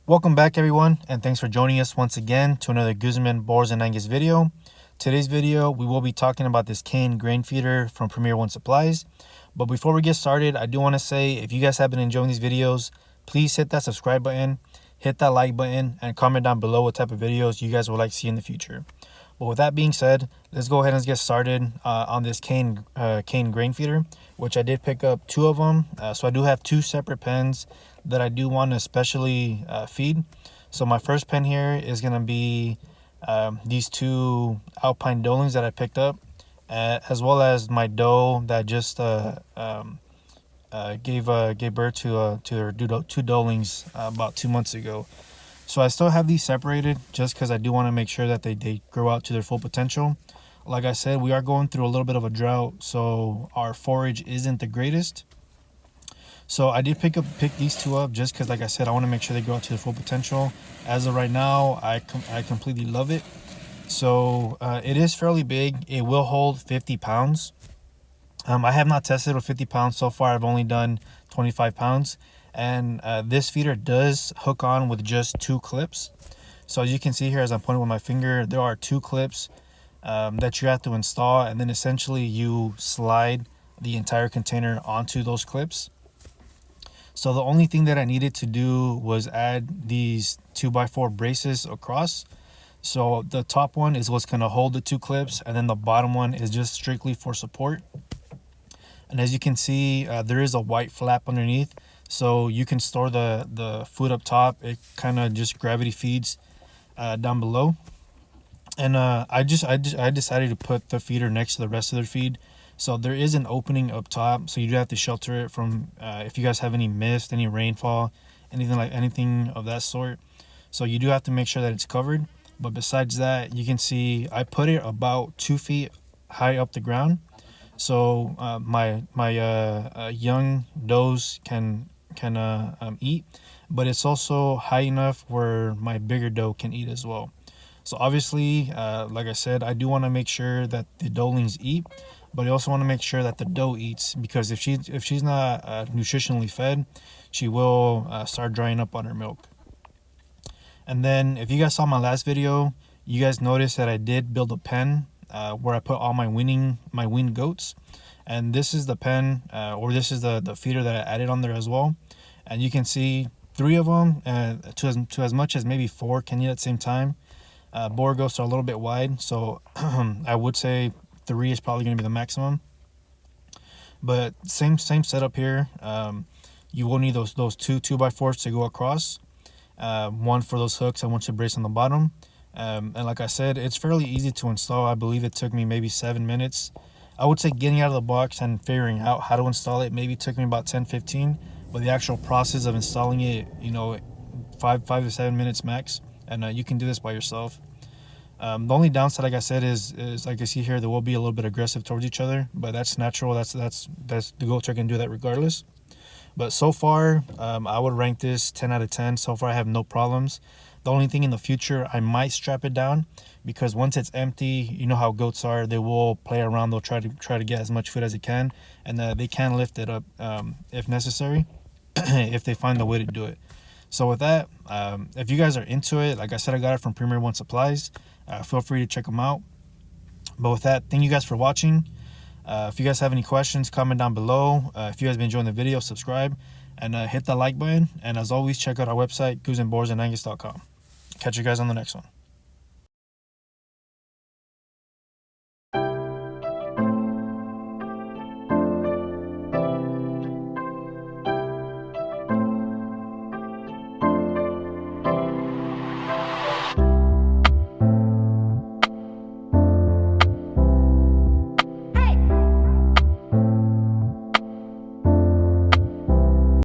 Welcome back everyone, and thanks for joining us once again to another Guzman, Boers and Angus video. Today's video we will be talking about this Kane grain feeder from Premier One Supplies. But before we get started, I do want to say if you guys have been enjoying these videos, please hit that subscribe button, hit that like button, and comment down below what type of videos you guys would like to see in the future. But with that being said, let's go ahead and get started on this Kane grain feeder, which I did pick up two of them. So I do have two separate pens that I do want to especially feed. So my first pen here is going to be these two Alpine Dolings that I picked up, as well as my doe that just gave birth to her two Dolings about 2 months ago. So I still have these separated just because I do want to make sure that they grow out to their full potential. Like I said, we are going through a little bit of a drought, so our forage isn't the greatest. So I did pick these two up just because, like I said, I want to make sure they grow out to their full potential. As of right now, I completely love it. So it is fairly big. It will hold 50 pounds. I have not tested with 50 pounds so far. I've only done 25 pounds. And this feeder does hook on with just two clips. So as you can see here, as I'm pointing with my finger, there are two clips that you have to install. And then essentially you slide the entire container onto those clips. So the only thing that I needed to do was add these 2x4 braces across. So the top one is what's going to hold the two clips, and then the bottom one is just strictly for support. And as you can see, there is a white flap underneath, so you can store the food up top. It kind of just gravity feeds down below. And I decided to put the feeder next to the rest of their feed. So there is an opening up top, so you do have to shelter it from if you guys have any mist, any rainfall, anything of that sort. So you do have to make sure that it's covered. But besides that, you can see I put it about 2 feet high up the ground, so my young does can eat, but it's also high enough where my bigger doe can eat as well. So obviously, like I said, I do want to make sure that the doelings eat, but I also want to make sure that the doe eats, because if she's not nutritionally fed, she will start drying up on her milk. And then if you guys saw my last video, you guys noticed that I did build a pen where I put all my weaned goats. And this is the pen, or this is the feeder that I added on there as well. And you can see 3 of them, to as much as maybe 4 can eat at the same time. Boer goats are a little bit wide, so I would say 3 is probably going to be the maximum. But same setup here. You will need those two 2x4s to go across. One for those hooks and one to brace on the bottom. And like I said, it's fairly easy to install. I believe it took me maybe 7 minutes. I would say getting out of the box and figuring out how to install it maybe took me about 10-15, but the actual process of installing it, 5 to 7 minutes max. And you can do this by yourself. The only downside, like I said, is like I see here, they will be a little bit aggressive towards each other, but that's natural. That's the goats are going to do that regardless. But so far, I would rank this 10 out of 10. So far, I have no problems. The only thing in the future, I might strap it down, because once it's empty, you know how goats are. They will play around. They'll try to get as much food as they can, and they can lift it up if necessary, if they find the way to do it. So with that, if you guys are into it, like I said, I got it from Premier One Supplies. Feel free to check them out. But with that, thank you guys for watching. If you guys have any questions, comment down below. If you guys been enjoying the video, subscribe and hit that like button. And as always, check out our website, goosenboersandangus.com. Catch you guys on the next one.